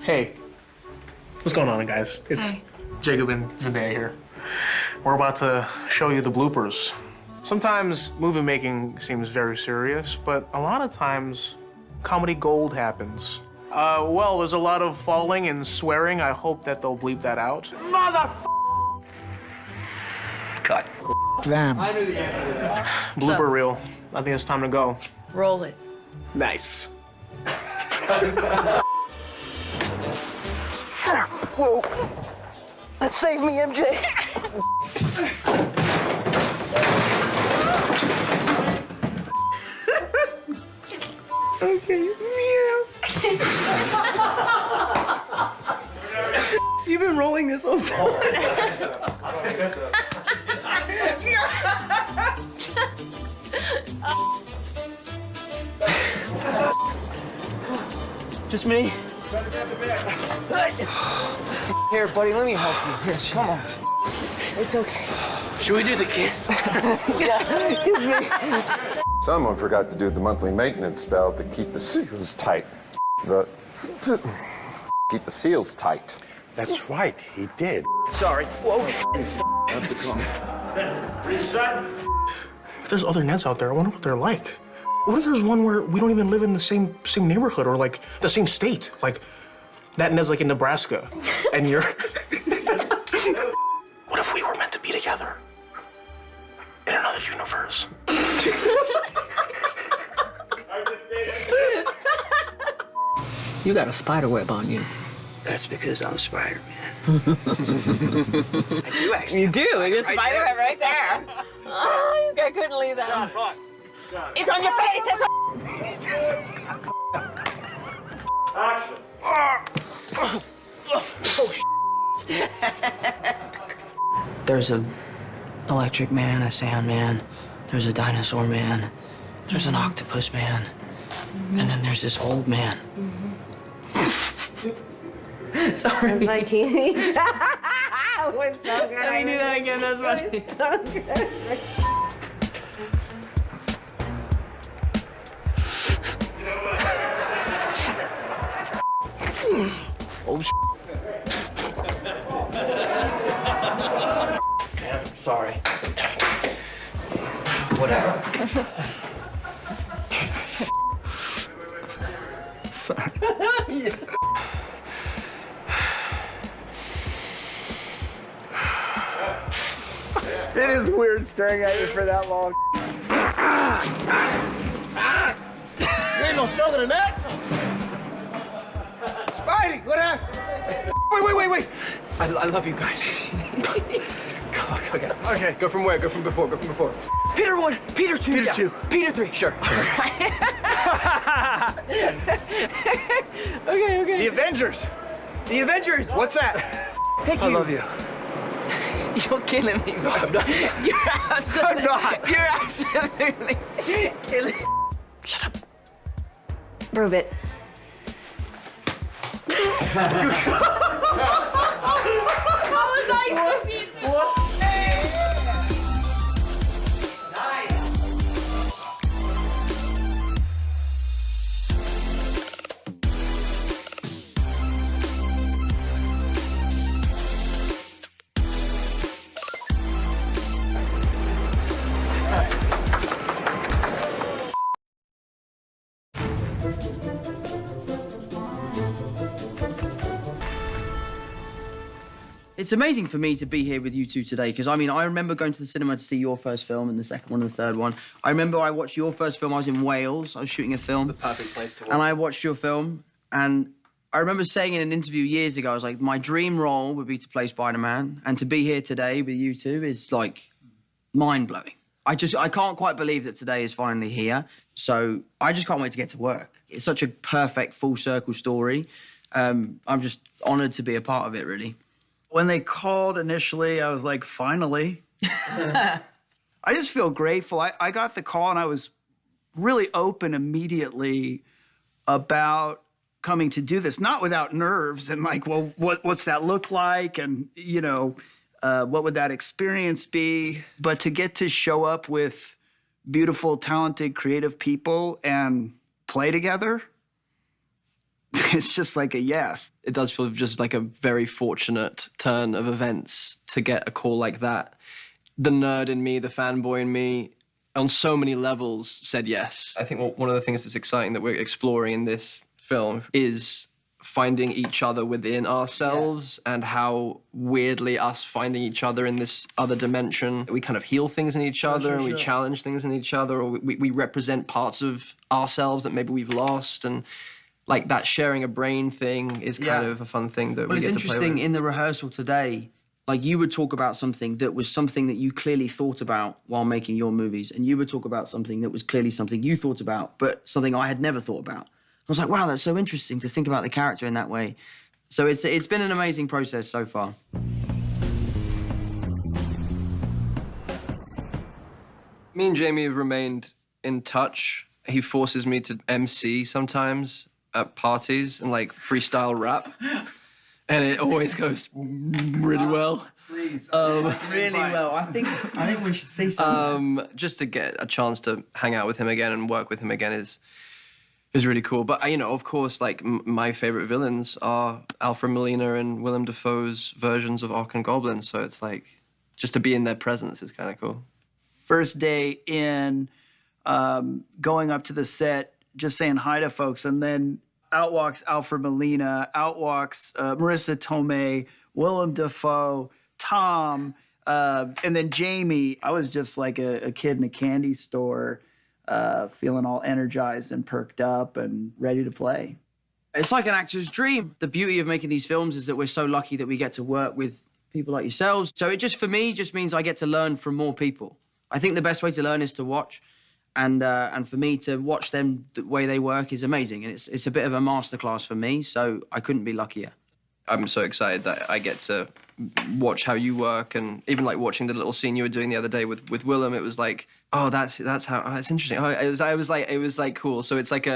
Hey, what's going on, guys? It's Jacob and Zendaya here. We're about to show you the bloopers. Sometimes movie making seems very serious, but a lot of times comedy gold happens. Well, there's a lot of falling and swearing. I hope that they'll bleep that out. Cut. Them. Blooper reel. I think it's time to go. Roll it. Nice. Whoa. Save me, MJ. Okay, meow. You've been rolling this whole time. Just me? Here, buddy, let me help you. Here, come on. It's okay. Should we do the kiss? Yeah, kiss me. Someone forgot to do the monthly maintenance spell to keep the seals tight. Keep the seals tight. That's right, he did. Sorry. Whoa, If there's other Neds out there, I wonder what they're like. What if there's one where we don't even live in the same neighborhood or like the same state? Like that Ned's like in Nebraska, and you're. What if we were meant to be together in another universe? You got a spider web on you. That's because I'm Spider-Man. I do actually. You do. It's a spider web right there. Oh, I couldn't leave that on. It's on your face. Action. There's a electric man, a sand man, there's a dinosaur man, there's an octopus man, and then there's this old man. Sorry. It's like he it was so good. Let me do that again. That's funny. So good. Oh, Yeah, sorry. Whatever. Sorry. Yes. It is weird staring at you for that long. you ain't no stronger than that. Spidey, what happened? Wait. I love you guys. Come on. Okay, go from where? Go from before. Peter 1, Peter 2. Peter 2. Peter 3. Sure. Okay. The Avengers. The Avengers. What's that? Thank you. I love you. You're killing me, bro. I'm not. You're absolutely. I'm not. You're absolutely killing me. Shut up. Prove it. It's amazing for me to be here with you two today because, I mean, I remember going to the cinema to see your first film and the second one and the third one. I remember I watched your first film. I was in Wales. I was shooting a film. The perfect place to watch. And I watched your film, and I remember saying in an interview years ago, I was like, my dream role would be to play Spider-Man, and to be here today with you two is, like, mind-blowing. I can't quite believe that today is finally here, so I just can't wait to get to work. It's such a perfect full-circle story. I'm just honoured to be a part of it, really. When they called initially, I was like, finally. I just feel grateful. I got the call and I was really open immediately about coming to do this, not without nerves and like, well, what's that look like? And, you know, what would that experience be? But to get to show up with beautiful, talented, creative people and play together, it's just like a yes. It does feel just like a very fortunate turn of events to get a call like that. The nerd in me, the fanboy in me, on so many levels said yes. I think one of the things that's exciting that we're exploring in this film is finding each other within ourselves and how weirdly us finding each other in this other dimension, we kind of heal things in each other and we challenge things in each other, or we represent parts of ourselves that maybe we've lost, and like that sharing a brain thing is kind of a fun thing that we get to play with. It's interesting in the rehearsal today, like you would talk about something that was something that you clearly thought about while making your movies, and you would talk about something that was clearly something you thought about, but something I had never thought about. I was like, wow, that's so interesting to think about the character in that way. So it's been an amazing process so far. Me and Jamie have remained in touch. He forces me to MC sometimes at parties and like freestyle rap. And it always goes really well. Please. Really well. I think we should see something. Just to get a chance to hang out with him again and work with him again is really cool. But, you know, of course, like, my favorite villains are Alfred Molina and Willem Dafoe's versions of Orc and Goblin. So it's like, just to be in their presence is kind of cool. First day in, going up to the set, just saying hi to folks, and then out walks Alfred Molina, out walks Marissa Tomei, Willem Dafoe, Tom, and then Jamie. I was just like a kid in a candy store, feeling all energized and perked up and ready to play. It's like an actor's dream. The beauty of making these films is that we're so lucky that we get to work with people like yourselves. So it just, for me, just means I get to learn from more people. I think the best way to learn is to watch. And for me to watch them the way they work is amazing. And it's a bit of a masterclass for me, so I couldn't be luckier. I'm so excited that I get to watch how you work, and even like watching the little scene you were doing the other day with Willem, it was like, oh, that's how, oh, that's interesting. Oh, it was like cool. So it's like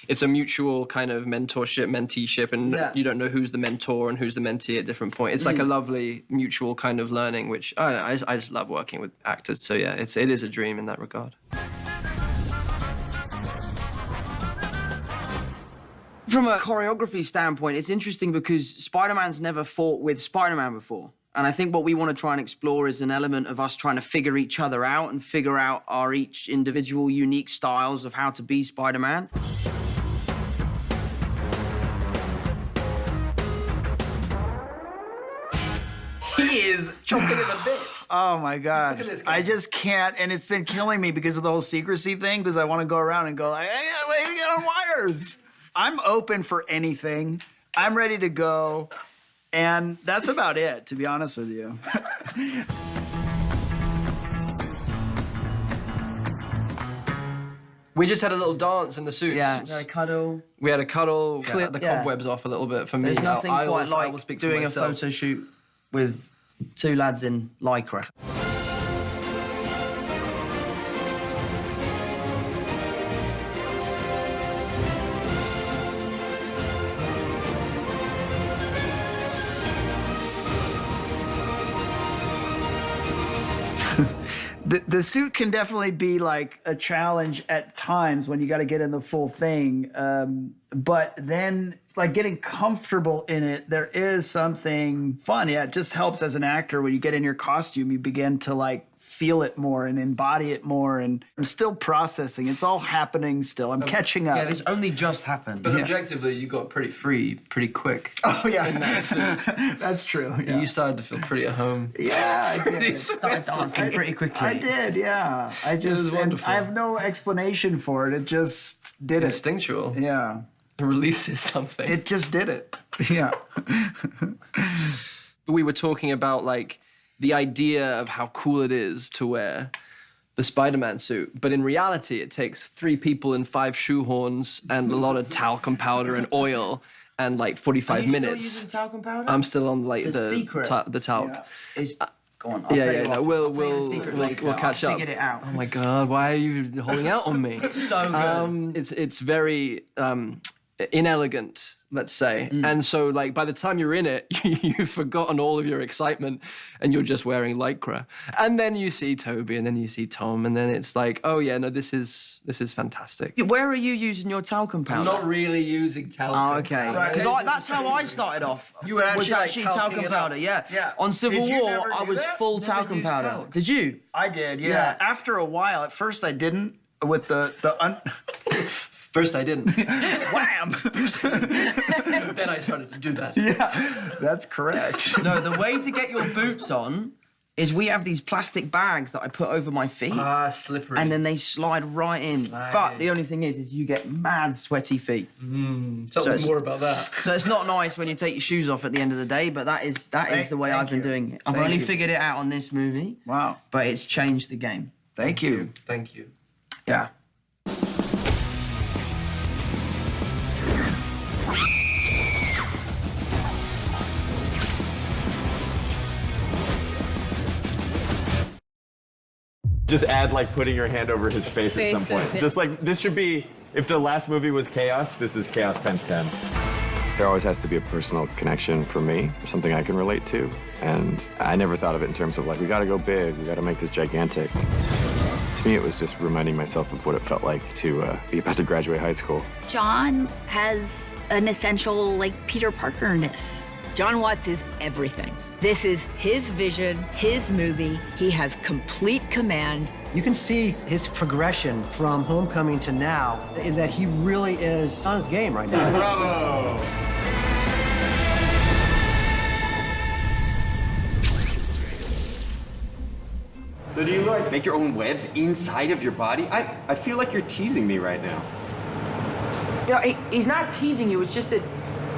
it's a mutual kind of mentorship, menteeship, and you don't know who's the mentor and who's the mentee at different points. It's like a lovely mutual kind of learning, which I don't know, I just love working with actors. So yeah, it is a dream in that regard. From a choreography standpoint, it's interesting because Spider-Man's never fought with Spider-Man before. And I think what we want to try and explore is an element of us trying to figure each other out and figure out our each individual unique styles of how to be Spider-Man. He is chomping at the bit. Oh my God. I just can't, and it's been killing me because of the whole secrecy thing, because I want to go around and go like, hey, get on wires. I'm open for anything. I'm ready to go. And that's about it, to be honest with you. We just had a little dance in the suits. Yeah, a cuddle. We had a cuddle, cleared the cobwebs off a little bit for me. There's nothing I quite will like speak doing for a photo shoot with two lads in Lycra. The suit can definitely be like a challenge at times when you got to get in the full thing. But then like getting comfortable in it, there is something fun. Yeah, it just helps as an actor when you get in your costume, you begin to like feel it more and embody it more. And I'm still processing. It's all happening still. I'm catching up. Yeah, this only just happened. But objectively, you got pretty free pretty quick. Oh, yeah. In that suit. That's true. Yeah. You started to feel pretty at home. Yeah, I did. Started dancing pretty quickly. I did, yeah. It was wonderful. I have no explanation for it. It just did Instinctual. it. Yeah. It releases something. It just did it. Yeah. We were talking about like the idea of how cool it is to wear the Spider-Man suit, but in reality, it takes 3 people and 5 shoehorns and a lot of talcum powder and oil and like 45 minutes. Are you still using talcum powder? I'm still on like the secret. The talc. Yeah. Go on. I'll tell you what. We'll catch up. Figured it out. Oh my God, why are you holding out on me? It's so good. It's very inelegant let's say. And so like by the time you're in it, you've forgotten all of your excitement and you're just wearing Lycra. And then you see Toby and then you see Tom and then it's like, oh yeah, no, this is fantastic. Where are you using your talcum powder? I'm not really using talcum. Oh, okay. Because that's how I started off. You were actually talcum powder, yeah. Yeah. On Civil Did you War, never I do was that? full Never talcum used powder. talc. Did you? I did, yeah. Yeah. After a while, at first I didn't with the First I didn't. wham. Then I started to do that. Yeah, that's correct. No, the way to get your boots on is we have these plastic bags that I put over my feet. Slippery. And then they slide right in. Slide But in. the only thing is you get mad sweaty feet. Tell me it's- more about that. So it's not nice when you take your shoes off at the end of the day, but that is the way thank I've been you. doing it. I've Thank only you. figured it out on this movie, Wow. but it's changed the game. Thank you. Thank you. Yeah. Just add like putting your hand over his face at some point. Just like this should be, if the last movie was chaos, this is chaos times 10. There always has to be a personal connection for me, something I can relate to. And I never thought of it in terms of like, we gotta go big, we gotta make this gigantic. To me, it was just reminding myself of what it felt like to be about to graduate high school. John has an essential, like, Peter Parker-ness. John Watts is everything. This is his vision, his movie. He has complete command. You can see his progression from Homecoming to now, in that he really is on his game right now. Bravo! So do you like make your own webs inside of your body? I feel like you're teasing me right now. Yeah, he's not teasing you. It's just that,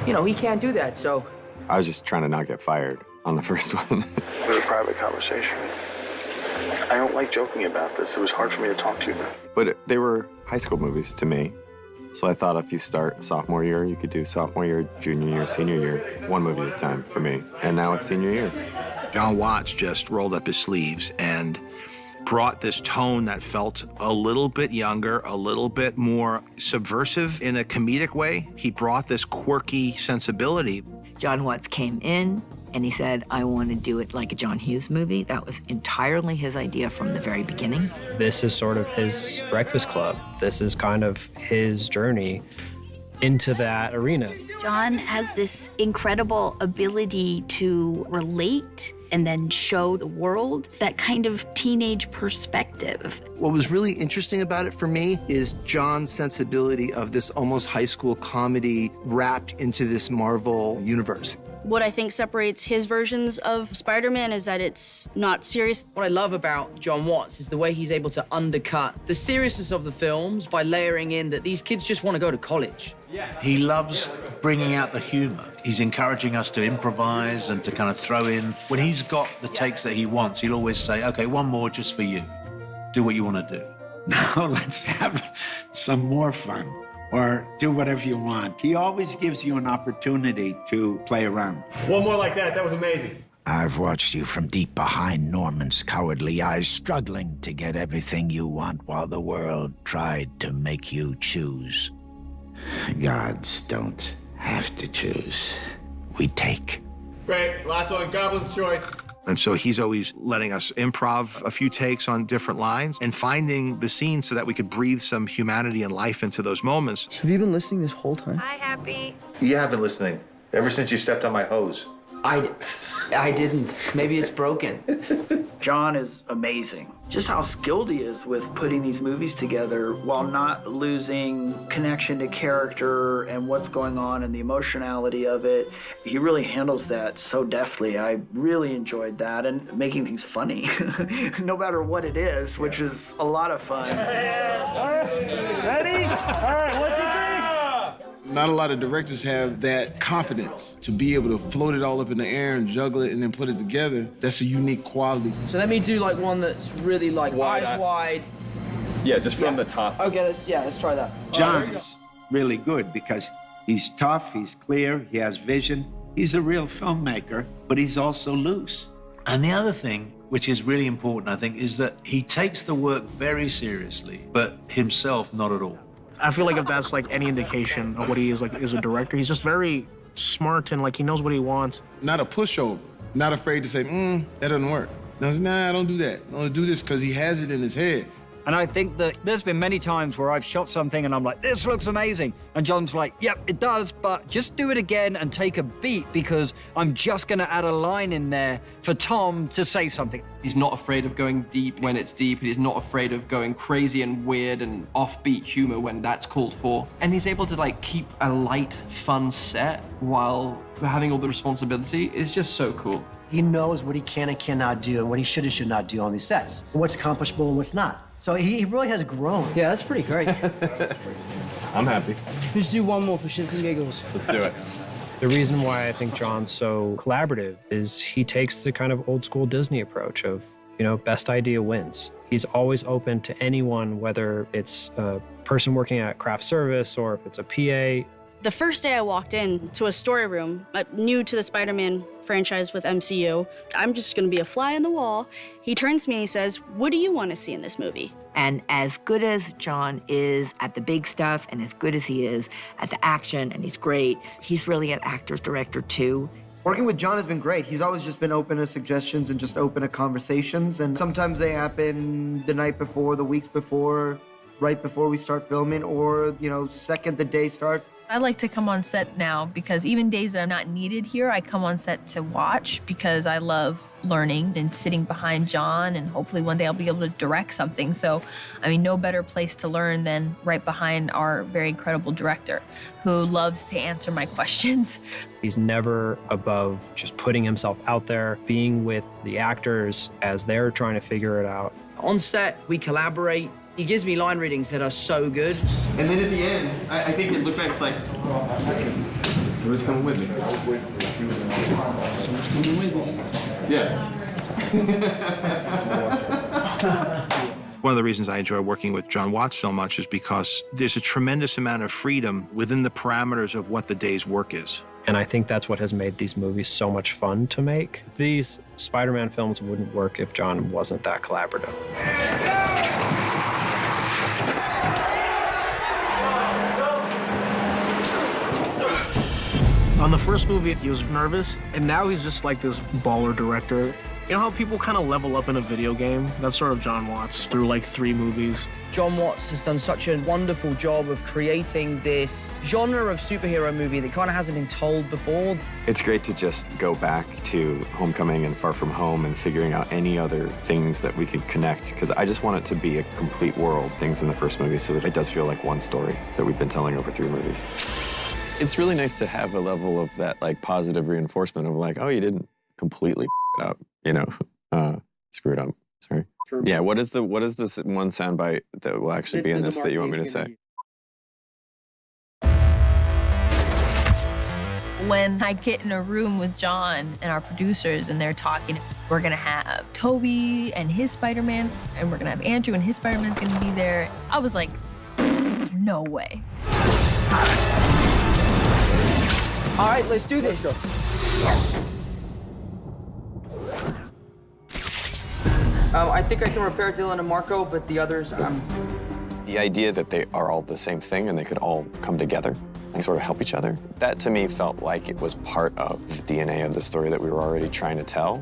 you know, he can't do that, so. I was just trying to not get fired on the first one. It was a private conversation. I don't like joking about this. It was hard for me to talk to you about. But they were high school movies to me. So I thought if you start sophomore year, you could do sophomore year, junior year, senior year, one movie at a time for me. And now it's senior year. John Watts just rolled up his sleeves and brought this tone that felt a little bit younger, a little bit more subversive in a comedic way. He brought this quirky sensibility. John Watts came in and he said, I want to do it like a John Hughes movie. That was entirely his idea from the very beginning. This is sort of his Breakfast Club. This is kind of his journey into that arena. John has this incredible ability to relate and then show the world that kind of teenage perspective. What was really interesting about it for me is John's sensibility of this almost high school comedy wrapped into this Marvel universe. What I think separates his versions of Spider-Man is that it's not serious. What I love about John Watts is the way he's able to undercut the seriousness of the films by layering in that these kids just want to go to college. He loves bringing out the humor. He's encouraging us to improvise and to kind of throw in. When he's got the takes that he wants, he'll always say, okay, one more just for you. Do what you want to do. Now let's have some more fun, or do whatever you want. He always gives you an opportunity to play around. One more like that. That was amazing. I've watched you from deep behind Norman's cowardly eyes, struggling to get everything you want while the world tried to make you choose. Gods don't have to choose. We take. Great. Last one, Goblin's choice. And so he's always letting us improv a few takes on different lines and finding the scene so that we could breathe some humanity and life into those moments. Have you been listening this whole time? Hi, Happy. You have been listening ever since you stepped on my hose. I didn't. Maybe it's broken. John is amazing. Just how skilled he is with putting these movies together while not losing connection to character and what's going on and the emotionality of it. He really handles that so deftly. I really enjoyed that, and making things funny, no matter what it is, which is a lot of fun. Ready? All right, what'd you think? Not a lot of directors have that confidence to be able to float it all up in the air and juggle it and then put it together. That's a unique quality. So let me do like one that's really like eyes wide. Yeah, just from the top. Okay, let's try that. John is really good because he's tough, he's clear, he has vision. He's a real filmmaker, but he's also loose. And the other thing, which is really important, I think, is that he takes the work very seriously, but himself not at all. I feel like if that's like any indication of what he is like as a director, he's just very smart and like he knows what he wants. Not a pushover, not afraid to say, that doesn't work. No, nah, don't do that. I don't do this because he has it in his head. And I think that there's been many times where I've shot something and I'm like, this looks amazing. And John's like, yep, it does, but just do it again and take a beat because I'm just gonna add a line in there for Tom to say something. He's not afraid of going deep when it's deep. He's not afraid of going crazy and weird and offbeat humor when that's called for. And he's able to like keep a light, fun set while having all the responsibility. It's just so cool. He knows what he can and cannot do and what he should and should not do on these sets, and what's accomplishable and what's not. So he really has grown. Yeah, that's pretty great. I'm happy. Just do one more for shits and giggles. Let's do it. The reason why I think John's so collaborative is he takes the kind of old school Disney approach of, you know, best idea wins. He's always open to anyone, whether it's a person working at craft service or if it's a PA. The first day I walked in to a story room, new to the Spider-Man franchise with MCU, I'm just gonna be a fly on the wall. He turns to me and he says, what do you want to see in this movie? And as good as John is at the big stuff and as good as he is at the action, and he's great, he's really an actor's director too. Working with John has been great. He's always just been open to suggestions and just open to conversations. And sometimes they happen the night before, the weeks before, right before we start filming, or, you know, second the day starts. I like to come on set now because even days that I'm not needed here, I come on set to watch because I love learning and sitting behind John, and hopefully one day I'll be able to direct something. So, I mean, no better place to learn than right behind our very incredible director who loves to answer my questions. He's never above just putting himself out there, being with the actors as they're trying to figure it out. On set, we collaborate. He gives me line readings that are so good. And then at the end, I think it looked back, it's like, Somebody's coming with me. Someone's coming with me. Yeah. One of the reasons I enjoy working with John Watts so much is because there's a tremendous amount of freedom within the parameters of what the day's work is. And I think that's what has made these movies so much fun to make. These Spider-Man films wouldn't work if John wasn't that collaborative. On the first movie, he was nervous, and now he's just like this baller director. You know how people kind of level up in a video game? That's sort of John Watts through like 3 movies. John Watts has done such a wonderful job of creating this genre of superhero movie that kind of hasn't been told before. It's great to just go back to Homecoming and Far From Home and figuring out any other things that we could connect, because I just want it to be a complete world, things in the first movie, so that it does feel like one story that we've been telling over 3 movies. It's really nice to have a level of that like positive reinforcement of like, oh, you didn't completely it up, you know, screw it up. Sorry. Yeah. What is this one soundbite that will actually be in this that you want me to say? When I get in a room with John and our producers and they're talking, we're gonna have Toby and his Spider-Man, and we're gonna have Andrew and his Spider-Man's gonna be there. I was like, no way. All right, let's do this. I think I can repair Dylan and Marco, but the others, The idea that they are all the same thing and they could all come together and sort of help each other, that to me felt like it was part of the DNA of the story that we were already trying to tell.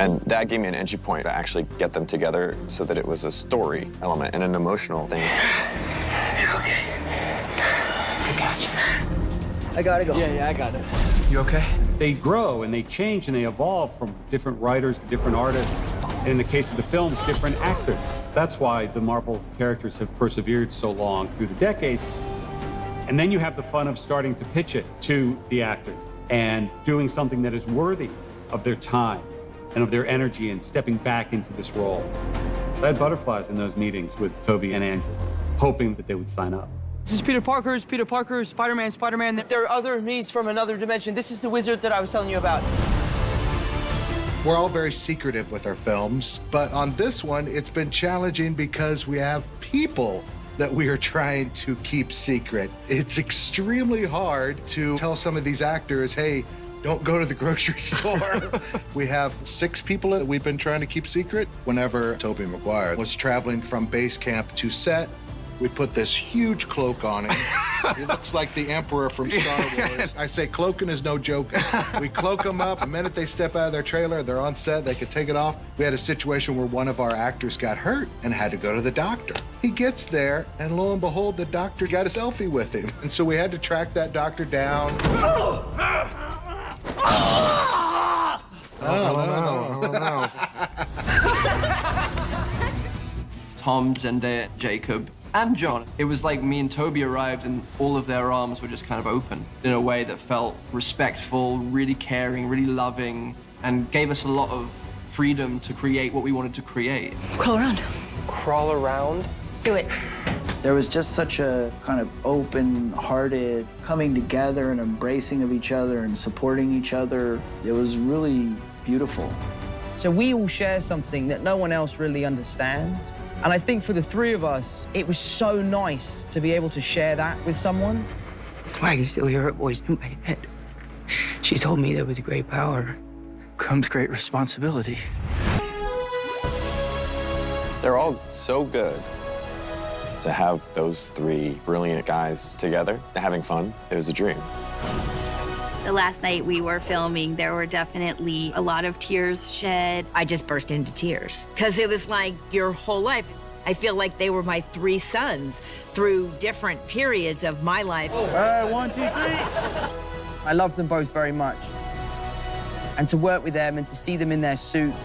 And that gave me an entry point to actually get them together so that it was a story element and an emotional thing. You're okay. I got you. I gotta go. Yeah, I got it. You okay? They grow and they change and they evolve from different writers to different artists. And in the case of the films, different actors. That's why the Marvel characters have persevered so long through the decades. And then you have the fun of starting to pitch it to the actors and doing something that is worthy of their time and of their energy and stepping back into this role. I had butterflies in those meetings with Toby and Andrew, hoping that they would sign up. This is Peter Parker, Spider-Man, Spider-Man. There are other me's from another dimension. This is the wizard that I was telling you about. We're all very secretive with our films, but on this one, it's been challenging because we have people that we are trying to keep secret. It's extremely hard to tell some of these actors, hey, don't go to the grocery store. We have 6 people that we've been trying to keep secret. Whenever Tobey Maguire was traveling from base camp to set, We put this huge cloak on him. He looks like the Emperor from Star Wars. I say cloaking is no joke. We cloak them up. The minute they step out of their trailer, they're on set, they could take it off. We had a situation where one of our actors got hurt and had to go to the doctor. He gets there, and lo and behold, the doctor got a selfie with him. And so we had to track that doctor down. Oh, no. Tom, Zendaya, Jacob, and John. It was like me and Toby arrived and all of their arms were just kind of open in a way that felt respectful, really caring, really loving, and gave us a lot of freedom to create what we wanted to create. Crawl around. Crawl around? Do it. There was just such a kind of open-hearted coming together and embracing of each other and supporting each other. It was really beautiful. So we all share something that no one else really understands. And I think for the three of us, it was so nice to be able to share that with someone. I can still hear her voice in my head. She told me that with great power comes great responsibility. They're all so good. To have those three brilliant guys together, having fun, it was a dream. The last night we were filming, there were definitely a lot of tears shed. I just burst into tears because it was like your whole life. I feel like they were my three sons through different periods of my life. All right, 1, 2, 3. I love them both very much. And to work with them and to see them in their suits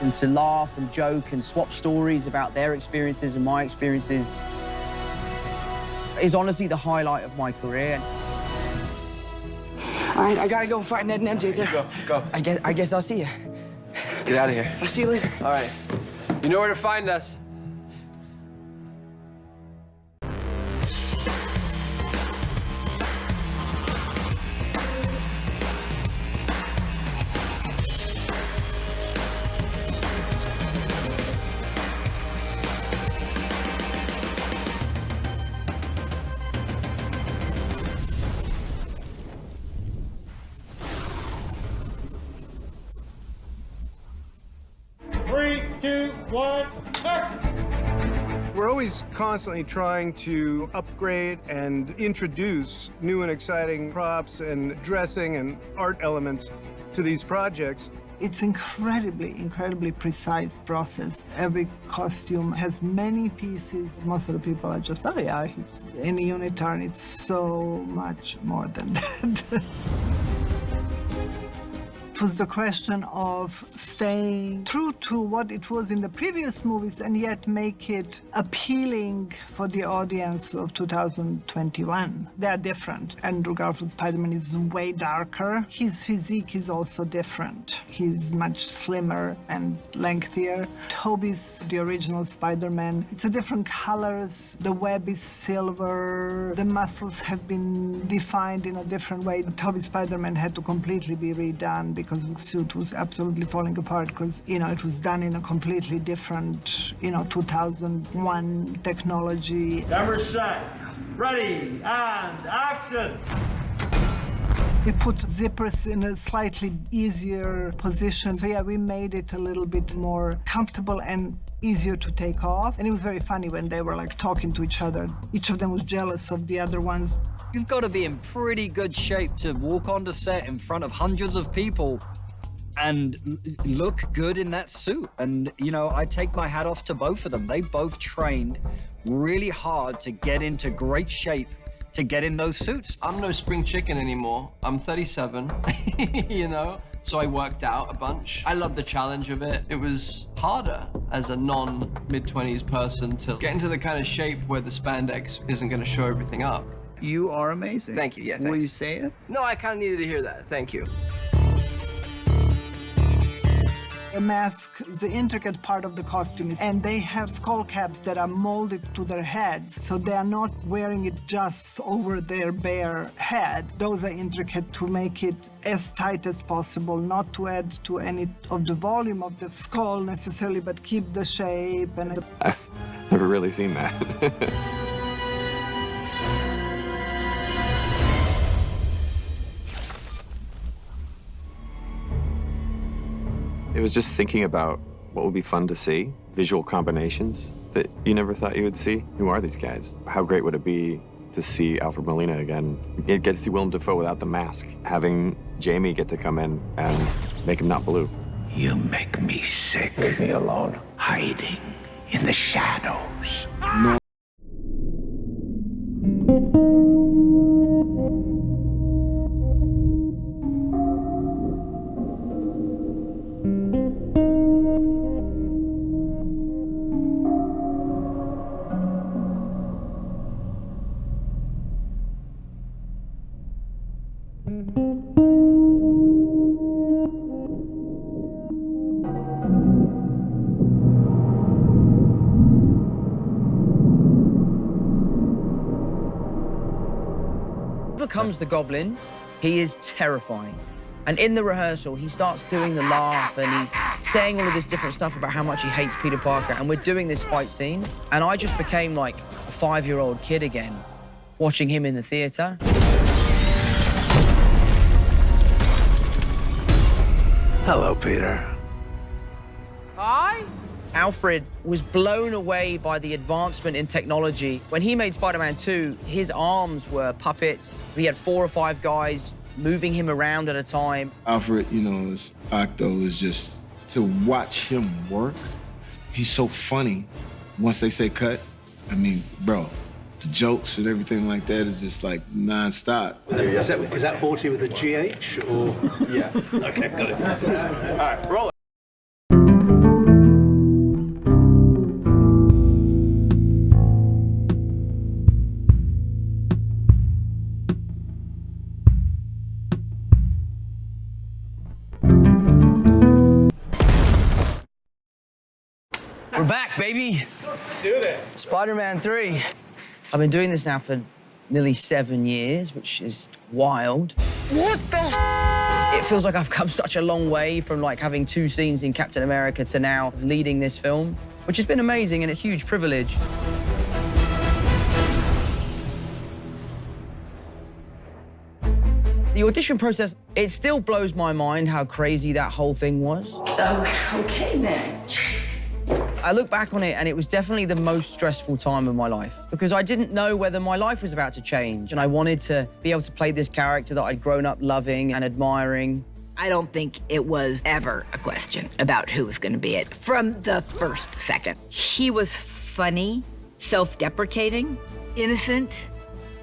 and to laugh and joke and swap stories about their experiences and my experiences is honestly the highlight of my career. All right, I gotta go find Ned and MJ there. Go. I guess I'll see you. Get out of here. I'll see you later. All right. You know where to find us. We're always constantly trying to upgrade and introduce new and exciting props and dressing and art elements to these projects. It's incredibly precise process. Every costume has many pieces. Most of the people are just, oh yeah, in a unitard, it's so much more than that. It was the question of staying true to what it was in the previous movies and yet make it appealing for the audience of 2021. They are different. Andrew Garfield's Spider-Man is way darker. His physique is also different. He's much slimmer and lengthier. Tobey's the original Spider-Man. It's a different colors. The web is silver. The muscles have been defined in a different way. Tobey's Spider-Man had to completely be redone because the suit was absolutely falling apart because, it was done in a completely different, 2001 technology. Camera set, ready, and action! We put zippers in a slightly easier position. So yeah, we made it a little bit more comfortable and easier to take off. And it was very funny when they were like talking to each other. Each of them was jealous of the other ones. You've got to be in pretty good shape to walk onto set in front of hundreds of people and look good in that suit. And, I take my hat off to both of them. They both trained really hard to get into great shape to get in those suits. I'm no spring chicken anymore. I'm 37, so I worked out a bunch. I love the challenge of it. It was harder as a non-mid-20s person to get into the kind of shape where the spandex isn't going to show everything up. You are amazing. Thank you, yeah, thanks. Will you say it? No, I kind of needed to hear that. Thank you. A mask is an intricate part of the costume, and they have skull caps that are molded to their heads, so they are not wearing it just over their bare head. Those are intricate to make it as tight as possible, not to add to any of the volume of the skull necessarily, but keep the shape. And I've never really seen that. It was just thinking about What would be fun to see? Visual combinations that you never thought you would see? Who are these guys? How great would it be to see Alfred Molina again? Get to see Willem Dafoe without the mask. Having Jamie get to come in and make him not blue. You make me sick. Leave me alone. Hiding in the shadows. No. Becomes the Goblin, he is terrifying. And in the rehearsal, he starts doing the laugh and he's saying all of this different stuff about how much he hates Peter Parker. And we're doing this fight scene. And I just became like a 5-year-old kid again, watching him in the theater. Hello, Peter. Hi. Alfred was blown away by the advancement in technology. When he made Spider-Man 2, his arms were puppets. He had 4 or 5 guys moving him around at a time. Alfred, you know, as Octo is just, to watch him work, he's so funny. Once they say cut, I mean, bro, the jokes and everything like that is just like nonstop. Is that 40 with a GH or? Yes. Okay, got it. All right, roll it. We're back, baby. Let's do this. Spider-Man 3. I've been doing this now for nearly 7 years, which is wild. What the? It feels like I've come such a long way from like having 2 scenes in Captain America to now leading this film, which has been amazing and a huge privilege. The audition process, it still blows my mind how crazy that whole thing was. Oh, okay then. I look back on it and it was definitely the most stressful time of my life because I didn't know whether my life was about to change and I wanted to be able to play this character that I'd grown up loving and admiring. I don't think it was ever a question about who was going to be it from the first second. He was funny, self-deprecating, innocent,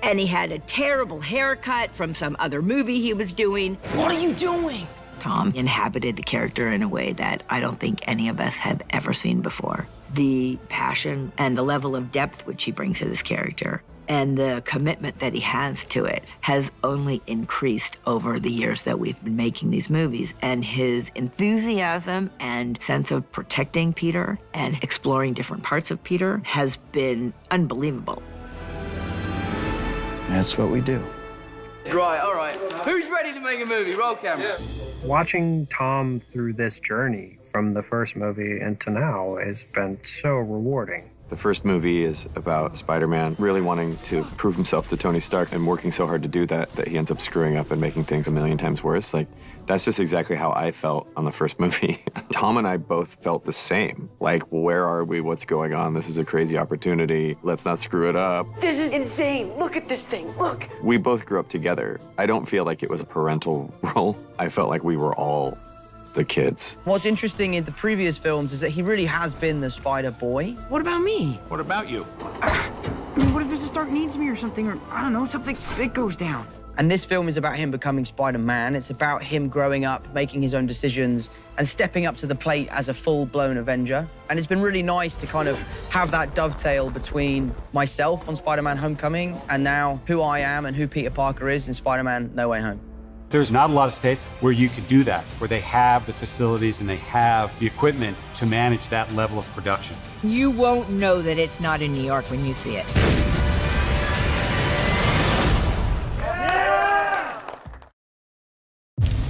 and he had a terrible haircut from some other movie he was doing. What are you doing? Tom inhabited the character in a way that I don't think any of us have ever seen before. The passion and the level of depth which he brings to this character and the commitment that he has to it has only increased over the years that we've been making these movies. And his enthusiasm and sense of protecting Peter and exploring different parts of Peter has been unbelievable. That's what we do. Right, all right. Who's ready to make a movie? Roll camera. Yeah. Watching Tom through this journey from the first movie and to now has been so rewarding. The first movie is about Spider-Man really wanting to prove himself to Tony Stark and working so hard to do that that he ends up screwing up and making things a million times worse. Like, that's just exactly how I felt on the first movie. Tom and I both felt the same. Like, where are we? What's going on? This is a crazy opportunity. Let's not screw it up. This is insane. Look at this thing. Look. We both grew up together. I don't feel like it was a parental role. I felt like we were all the kids. What's interesting in the previous films is that he really has been the Spider Boy. What about me? What about you? I mean, what if Mrs. Stark needs me or something, or I don't know, something big goes down? And this film is about him becoming Spider-Man. It's about him growing up, making his own decisions, and stepping up to the plate as a full-blown Avenger. And it's been really nice to kind of have that dovetail between myself on Spider-Man Homecoming and now who I am and who Peter Parker is in Spider-Man No Way Home. There's not a lot of states where you could do that, where they have the facilities and they have the equipment to manage that level of production. You won't know that it's not in New York when you see it.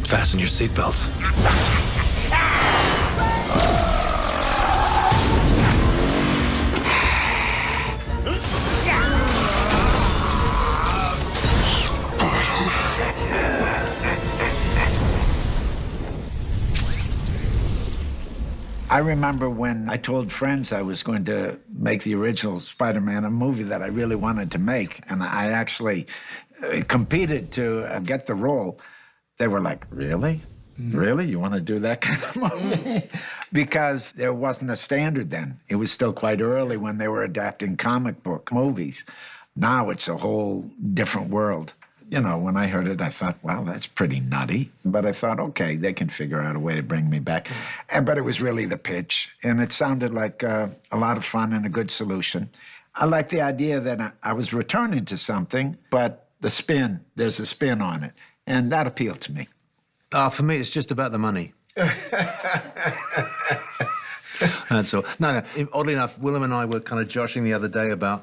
Fasten your seatbelts. I remember when I told friends I was going to make the original Spider-Man, a movie that I really wanted to make, and I actually competed to get the role. They were like, really? Really? You want to do that kind of movie? Because there wasn't a standard then. It was still quite early when they were adapting comic book movies. Now it's a whole different world. You know, when I heard it, I thought, wow, that's pretty nutty. But I thought, okay, they can figure out a way to bring me back. But it was really the pitch, and it sounded like a lot of fun and a good solution. I like the idea that I was returning to something, but there's a spin on it, and that appealed to me. For me, it's just about the money. That's all. No, oddly enough, Willem and I were kind of joshing the other day about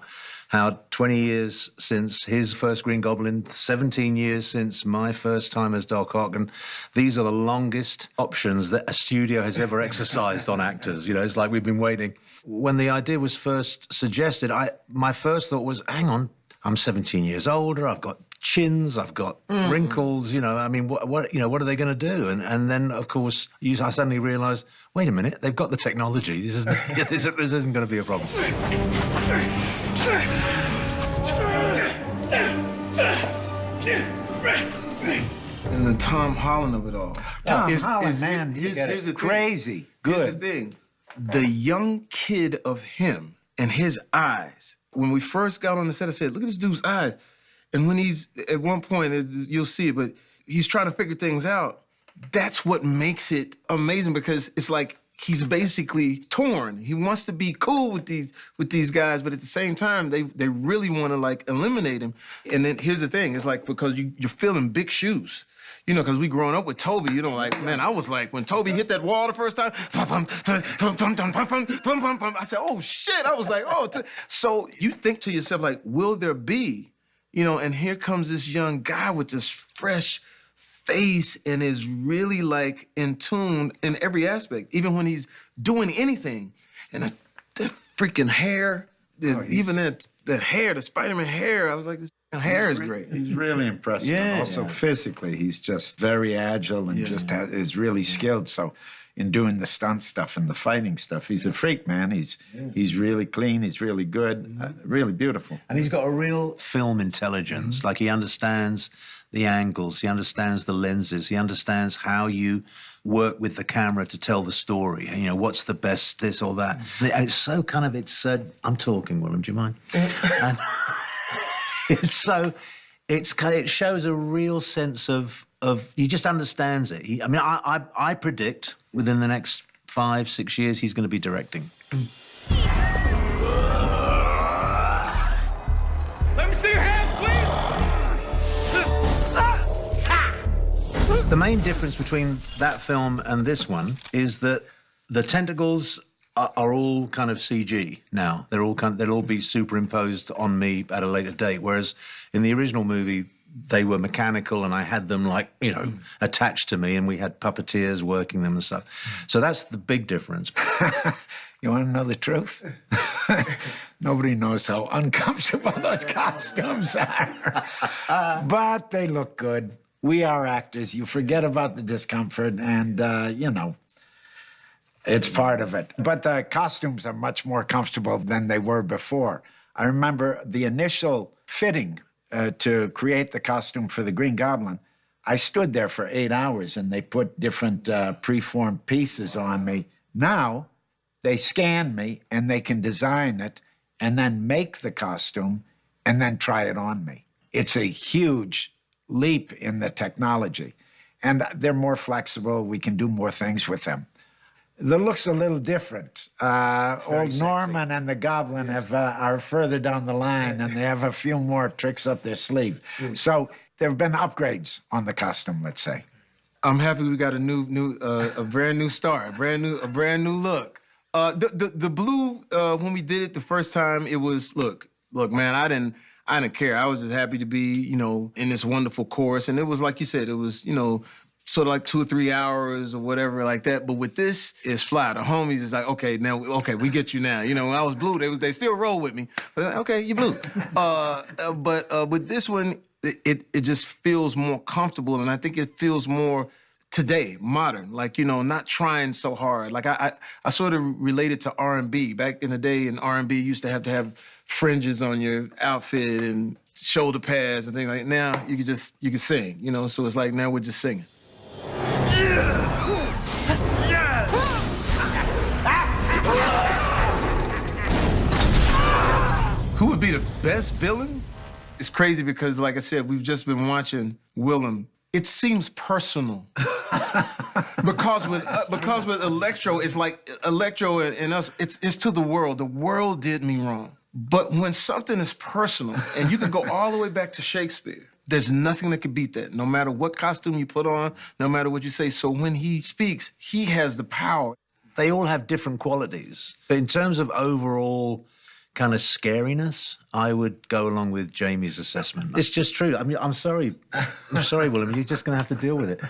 how 20 years since his first Green Goblin, 17 years since my first time as Doc Ock, and these are the longest options that a studio has ever exercised on actors. You know, it's like we've been waiting. When the idea was first suggested, my first thought was, hang on, I'm 17 years older, I've got chins, I've got wrinkles, you know, I mean, what are they going to do? And then, of course, I suddenly realised, wait a minute, they've got the technology. This isn't going to be a problem. And the Tom Holland of it all. Tom Holland, man, here's the crazy. Good. Here's the thing. The young kid of him and his eyes. When we first got on the set, I said, look at this dude's eyes. And when he's, at one point, you'll see it, but he's trying to figure things out. That's what makes it amazing, because it's like he's basically torn. He wants to be cool with these guys, but at the same time, they really want to, like, eliminate him. And then here's the thing. It's like, because you're filling big shoes. You know, because we growing up with Toby, you know, like, man, I was like, when Toby hit that wall the first time, I said, oh, shit. I was like, oh. So you think to yourself, like, will there be, you know, and here comes this young guy with this fresh face and is really, like, in tune in every aspect, even when he's doing anything. And that freaking hair, even that hair, the Spider-Man hair, I was like, this hair is great. He's really impressive. Yeah. Also, physically, he's just very agile and is really skilled. So in doing the stunt stuff and the fighting stuff, he's a freak, man. He's really clean. He's really good. Really beautiful. And he's got a real film intelligence. Like, he understands the angles. He understands the lenses. He understands how you work with the camera to tell the story. And, you know, what's the best this or that. And it's so kind of, I'm talking, Willem, do you mind? And it shows a real sense of he just understands it. I predict within the next 5-6 years he's going to be directing. Let me see your hands, please. The main difference between that film and this one is that the tentacles are all kind of CG now. They'll all be superimposed on me at a later date. Whereas in the original movie, they were mechanical, and I had them, like, you know, attached to me, and we had puppeteers working them and stuff. So that's the big difference. You want to know the truth? Nobody knows how uncomfortable those costumes are. But they look good. We are actors. You forget about the discomfort, and, you know, it's part of it. But the costumes are much more comfortable than they were before. I remember the initial fitting to create the costume for the Green Goblin. I stood there for 8 hours, and they put different preformed pieces on me. Now, they scan me, and they can design it, and then make the costume, and then try it on me. It's a huge leap in the technology. And they're more flexible. We can do more things with them. The look's a little different. Old Norman and the Goblin are further down the line, and they have a few more tricks up their sleeve. So there have been upgrades on the costume, let's say. I'm happy we got a brand new star, a brand new look. The blue, when we did it the first time, it was look, man, I didn't care. I was just happy to be, you know, in this wonderful chorus, and it was like you said, it was, you know, sort of like 2 or 3 hours or whatever like that. But with this, it's fly. The homies is like, okay, we get you now. You know, when I was blue, they still roll with me. But like, okay, you blue. But with this one, it just feels more comfortable, and I think it feels more today, modern, like, you know, not trying so hard. Like I sort of related to R&B. Back in the day in R&B, you used to have fringes on your outfit and shoulder pads and things like that. Now you can sing, you know, so it's like now we're just singing. Who would be the best villain? It's crazy because, like I said, we've just been watching Willem. It seems personal. because with Electro, it's like Electro and us, it's to the world. The world did me wrong. But when something is personal, and you can go all the way back to Shakespeare, there's nothing that can beat that, no matter what costume you put on, no matter what you say. So when he speaks, he has the power. They all have different qualities. But in terms of overall kind of scariness, I would go along with Jamie's assessment. It's just true. I mean, I'm sorry, Willem, you're just going to have to deal with it.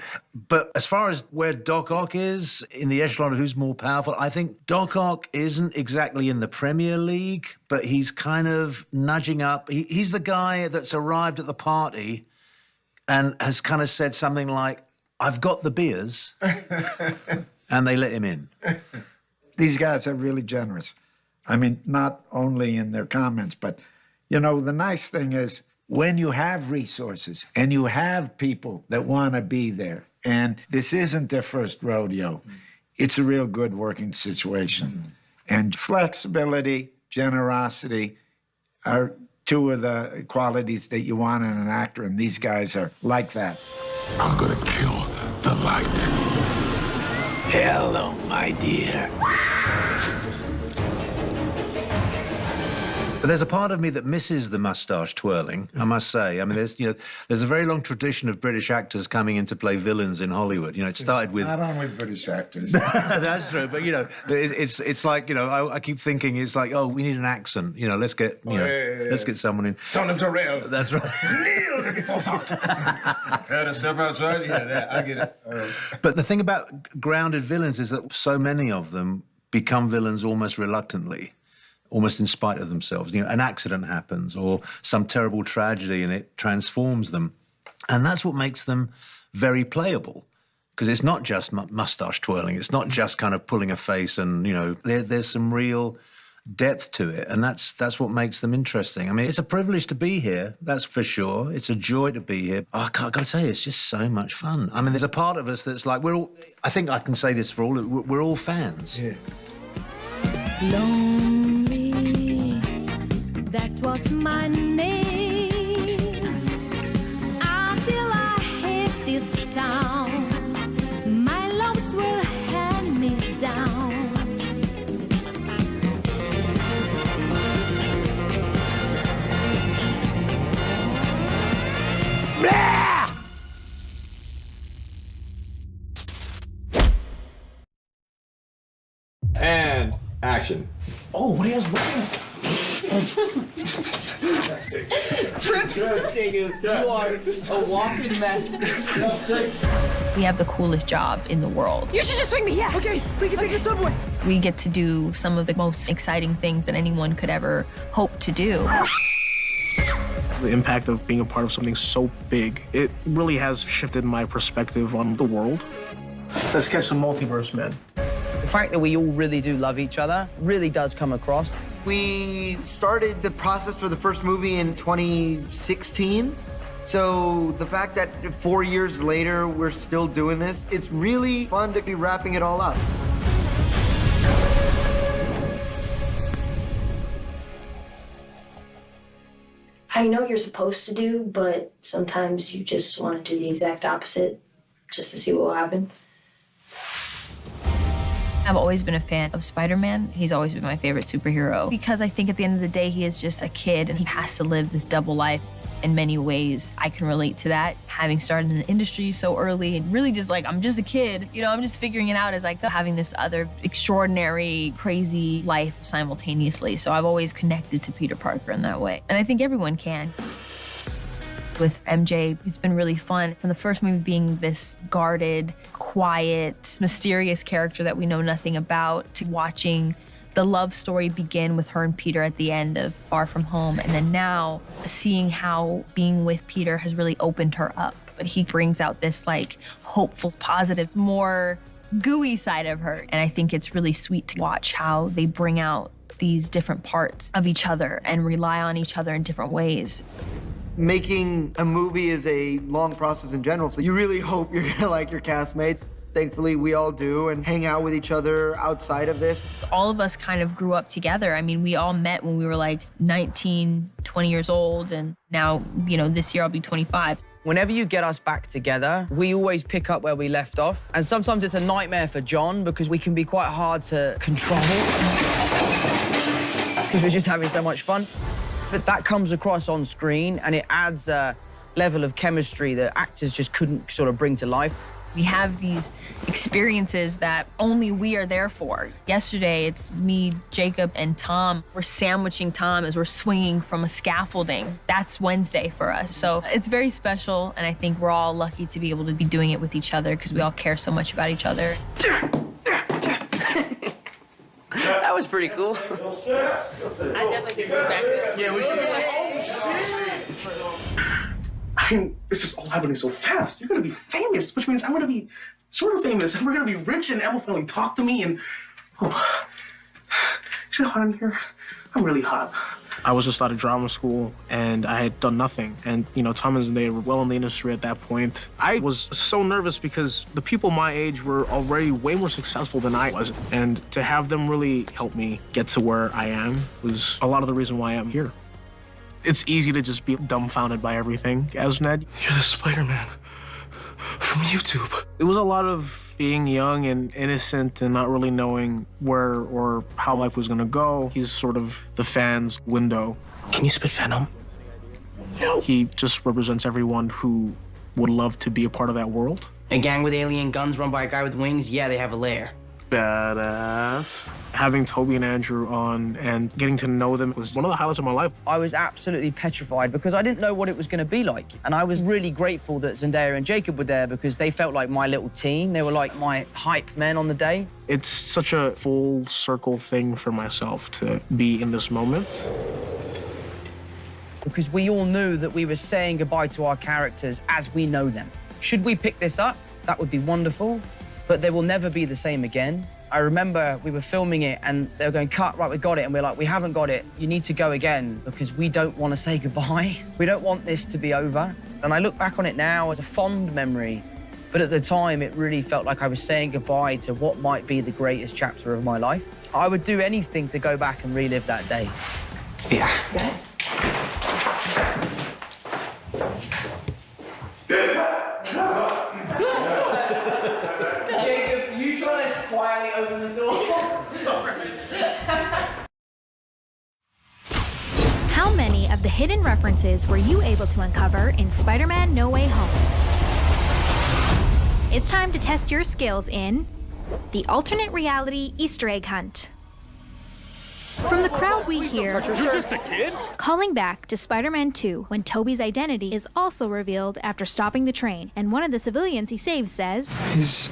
But as far as where Doc Ock is in the echelon of who's more powerful, I think Doc Ock isn't exactly in the Premier League, but he's kind of nudging up. He's the guy that's arrived at the party and has kind of said something like, I've got the beers, and they let him in. These guys are really generous. I mean, not only in their comments, but, you know, the nice thing is when you have resources and you have people that want to be there, and this isn't their first rodeo, it's a real good working situation. And flexibility, generosity are two of the qualities that you want in an actor, and these guys are like that. I'm gonna kill the light. Hello, my dear. But there's a part of me that misses the moustache twirling, I must say. I mean, there's a very long tradition of British actors coming in to play villains in Hollywood. You know, it started with... Not only British actors. That's true, but, you know, it's like, you know, I keep thinking it's like, oh, we need an accent. You know, let's get, let's get someone in. Son of Terrell. That's right. Kneel before out. Had to step outside? Yeah, that, I get it. But the thing about grounded villains is that so many of them become villains almost reluctantly, almost in spite of themselves. You know, an accident happens or some terrible tragedy and it transforms them. And that's what makes them very playable. Because it's not just mustache twirling. It's not just kind of pulling a face and, you know, there's some real depth to it. And that's what makes them interesting. I mean, it's a privilege to be here, that's for sure. It's a joy to be here. Oh, I gotta tell you, it's just so much fun. I mean, there's a part of us that's like, we're all, I think I can say this for all, we're all fans. Yeah. Lonely, that was my name, until I hit this town. My loves were hand-me-downs. And action. Oh, what he has wearing? Trips, Jacob, you are a walking mess. We have the coolest job in the world. You should just swing me, yeah. Okay, we can take the subway. We get to do some of the most exciting things that anyone could ever hope to do. The impact of being a part of something so big, it really has shifted my perspective on the world. Let's catch some multiverse, man. The fact that we all really do love each other really does come across. We started the process for the first movie in 2016. So the fact that 4 years later, we're still doing this, it's really fun to be wrapping it all up. I know you're supposed to do, but sometimes you just want to do the exact opposite just to see what will happen. I've always been a fan of Spider-Man. He's always been my favorite superhero because I think at the end of the day, he is just a kid and he has to live this double life. In many ways, I can relate to that. Having started in the industry so early and really just like, I'm just a kid, you know, I'm just figuring it out as like having this other extraordinary, crazy life simultaneously. So I've always connected to Peter Parker in that way. And I think everyone can. With MJ, it's been really fun. From the first movie being this guarded, quiet, mysterious character that we know nothing about, to watching the love story begin with her and Peter at the end of Far From Home, and then now seeing how being with Peter has really opened her up But he brings out this like hopeful, positive, more gooey side of her. And I think it's really sweet to watch how they bring out these different parts of each other and rely on each other in different ways. Making a movie is a long process in general, so you really hope you're gonna like your castmates. Thankfully, we all do, and hang out with each other outside of this. All of us kind of grew up together. I mean, we all met when we were like 19, 20 years old, and now, you know, this year I'll be 25. Whenever you get us back together, we always pick up where we left off. And sometimes it's a nightmare for John because we can be quite hard to control because we're just having so much fun. But that comes across on screen and it adds a level of chemistry that actors just couldn't sort of bring to life. We have these experiences that only we are there for. Yesterday, it's me, Jacob, and Tom. We're sandwiching Tom as we're swinging from a scaffolding. That's Wednesday for us. So it's very special, and I think we're all lucky to be able to be doing it with each other because we all care so much about each other. That was pretty cool. I definitely think we're back there. Yeah, we should. I mean, it's just all happening so fast. You're gonna be famous, which means I'm gonna be sort of famous, and we're gonna be rich, and Emma will finally talk to me, and oh, see how hot I'm here? I'm really hot. I was just out of drama school, and I had done nothing. And, you know, Tom and Zendaya were well in the industry at that point. I was so nervous because the people my age were already way more successful than I was. And to have them really help me get to where I am was a lot of the reason why I'm here. It's easy to just be dumbfounded by everything as Ned. You're the Spider-Man from YouTube. It was a lot of being young and innocent and not really knowing where or how life was gonna go. He's sort of the fan's window. Can you spit venom? No. He just represents everyone who would love to be a part of that world. A gang with alien guns run by a guy with wings, yeah, they have a lair. Badass. Having Toby and Andrew on and getting to know them was one of the highlights of my life. I was absolutely petrified because I didn't know what it was going to be like. And I was really grateful that Zendaya and Jacob were there because they felt like my little team. They were like my hype men on the day. It's such a full circle thing for myself to be in this moment. Because we all knew that we were saying goodbye to our characters as we know them. Should we pick this up? That would be wonderful, but they will never be the same again. I remember we were filming it and they were going, cut, right, we got it. And we're like, we haven't got it. You need to go again because we don't want to say goodbye. We don't want this to be over. And I look back on it now as a fond memory, but at the time it really felt like I was saying goodbye to what might be the greatest chapter of my life. I would do anything to go back and relive that day. Yeah. Jacob, you trying to quietly open the door? Sorry. How many of the hidden references were you able to uncover in Spider-Man No Way Home? It's time to test your skills in the alternate reality Easter egg hunt. From the crowd we hear, You're just a kid? calling back to Spider-Man 2 when Toby's identity is also revealed after stopping the train, and one of the civilians he saves says, He's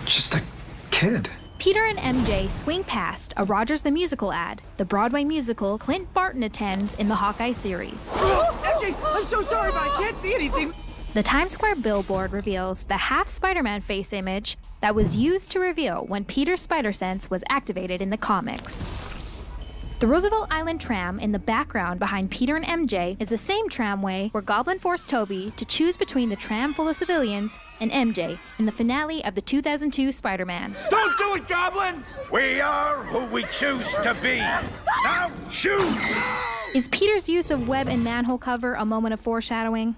just a kid. Peter and MJ swing past a Rogers the Musical ad, the Broadway musical Clint Barton attends in the Hawkeye series. MJ, I'm so sorry, but I can't see anything. The Times Square billboard reveals the half Spider-Man face image that was used to reveal when Peter's Spider-Sense was activated in the comics. The Roosevelt Island tram in the background behind Peter and MJ is the same tramway where Goblin forced Toby to choose between the tram full of civilians and MJ in the finale of the 2002 Spider-Man. Don't do it, Goblin! We are who we choose to be. Now choose! Is Peter's use of web and manhole cover a moment of foreshadowing?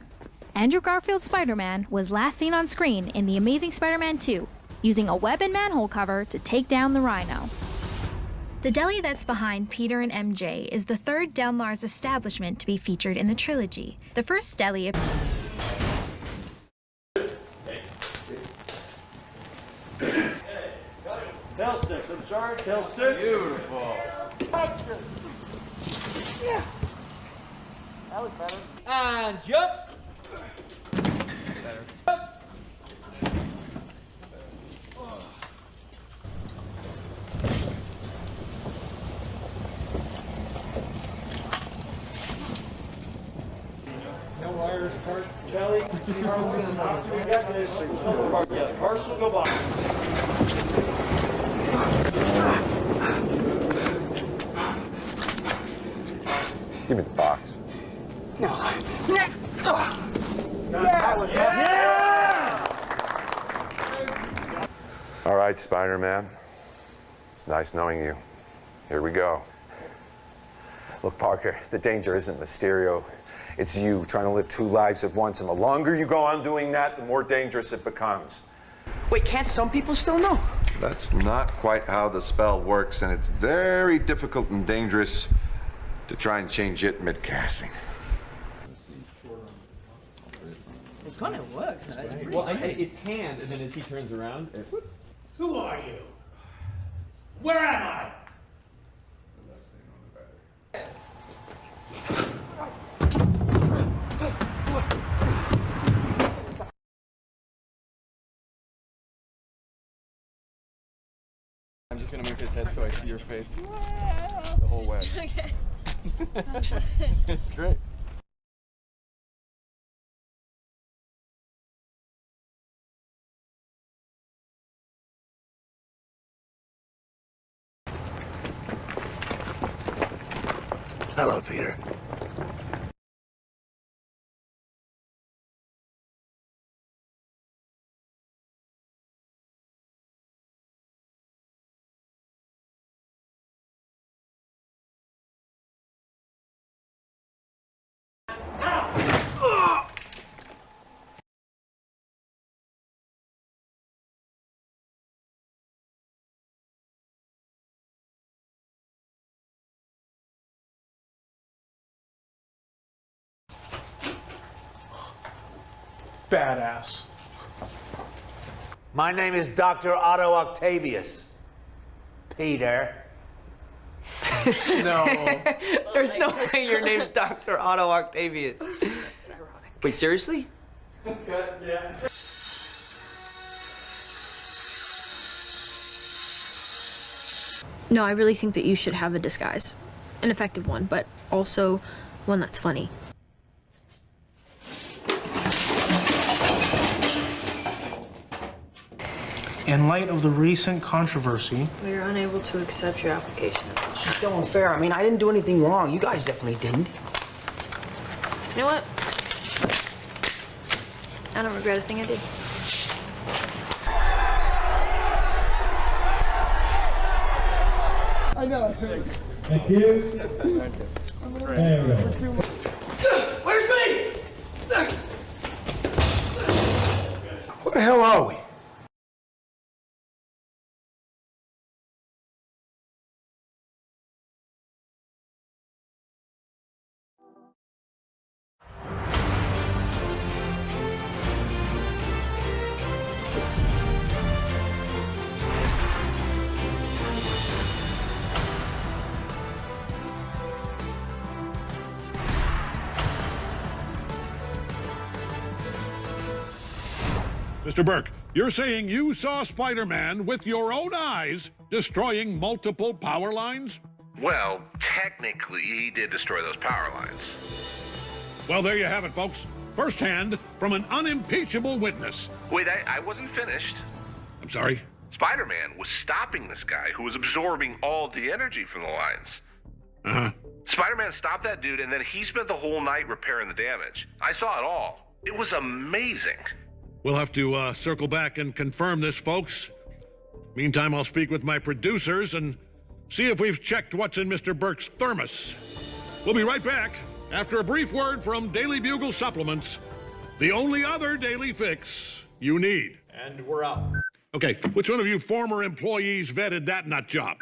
Andrew Garfield's Spider-Man was last seen on screen in The Amazing Spider-Man 2, using a web and manhole cover to take down the Rhino. The deli that's behind Peter and MJ is the third Del Mar's establishment to be featured in the trilogy. The first deli... Tail sticks, I'm sorry, tail sticks. Beautiful. Yeah. That was better. And jump. Better. No wires, part belly. Give me the box. No. All right, Spider-Man. It's nice knowing you. Here we go. Look, Parker, the danger isn't Mysterio. It's you trying to live two lives at once, and the longer you go on doing that, the more dangerous it becomes. Wait, can't some people still know? That's not quite how the spell works, and it's very difficult and dangerous to try and change it mid-casting. It's kind of works. No? It's Well, it's hand, and then as he turns around, Who are you? Where am I? I'm just gonna move his head so I see your face the whole way. Okay. It's great. Hello, Peter. Badass. My name is Dr. Otto Octavius. Peter. No. There's no way your name's Dr. Otto Octavius. That's ironic. Wait, seriously? Yeah. No, I really think that you should have a disguise. An effective one, but also one that's funny. In light of the recent controversy, We are unable to accept your application. It's so unfair. I mean, I didn't do anything wrong. You guys definitely didn't. You know what? I don't regret a thing I did. I know. Thank you. There we go. Where's me? Where the hell are we? Mr. Burke, you're saying you saw Spider-Man with your own eyes destroying multiple power lines? Well, technically, he did destroy those power lines. Well, there you have it, folks. Firsthand from an unimpeachable witness. Wait, I wasn't finished. I'm sorry? Spider-Man was stopping this guy who was absorbing all the energy from the lines. Uh-huh. Spider-Man stopped that dude, and then he spent the whole night repairing the damage. I saw it all. It was amazing. We'll have to circle back and confirm this, folks. Meantime, I'll speak with my producers and see if we've checked what's in Mr. Burke's thermos. We'll be right back after a brief word from Daily Bugle Supplements, the only other daily fix you need. And we're out. Okay, which one of you former employees vetted that nut job?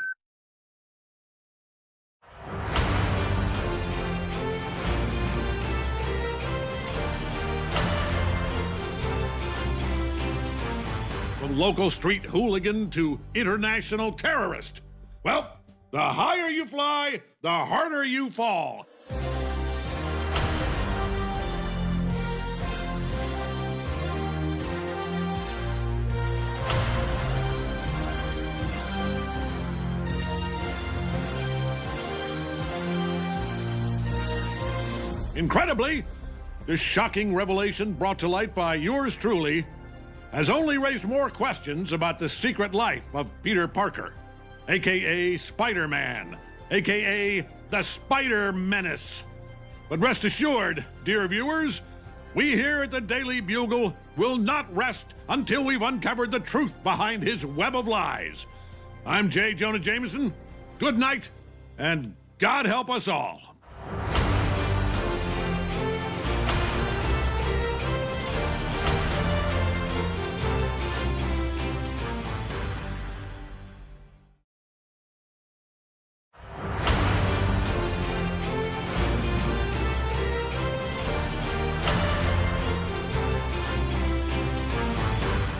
From local street hooligan to international terrorist. Well, the higher you fly, the harder you fall. Incredibly, This shocking revelation brought to light by yours truly has only raised more questions about the secret life of Peter Parker, a.k.a. Spider-Man, a.k.a. the Spider Menace. But rest assured, dear viewers, we here at the Daily Bugle will not rest until we've uncovered the truth behind his web of lies. I'm J. Jonah Jameson. Good night, and God help us all.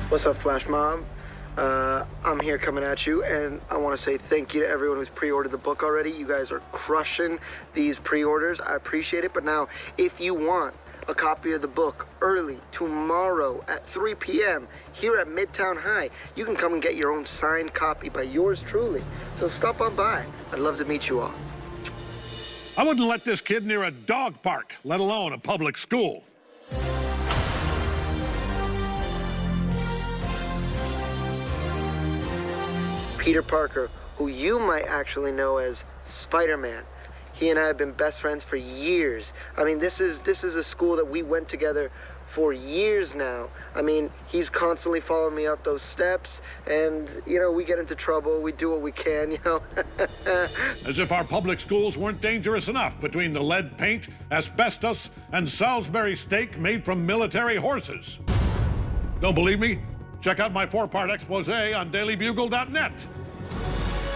What's up, Flash Mob? I'm here coming at you, and I want to say thank you to everyone who's pre-ordered the book already. You guys are crushing these pre-orders. I appreciate it. But now, if you want a copy of the book early tomorrow at 3 p.m. here at Midtown High, you can come and get your own signed copy by yours truly. So stop on by. I'd love to meet you all. I wouldn't let this kid near a dog park, let alone a public school. Peter Parker, who you might actually know as Spider-Man. He and I have been best friends for years. I mean, this is a school that we went together for years now. I mean, he's constantly following me up those steps, and, you know, we get into trouble, we do what we can, you know. As if our public schools weren't dangerous enough between the lead paint, asbestos, and Salisbury steak made from military horses. Don't believe me? Check out my 4-part expose on dailybugle.net.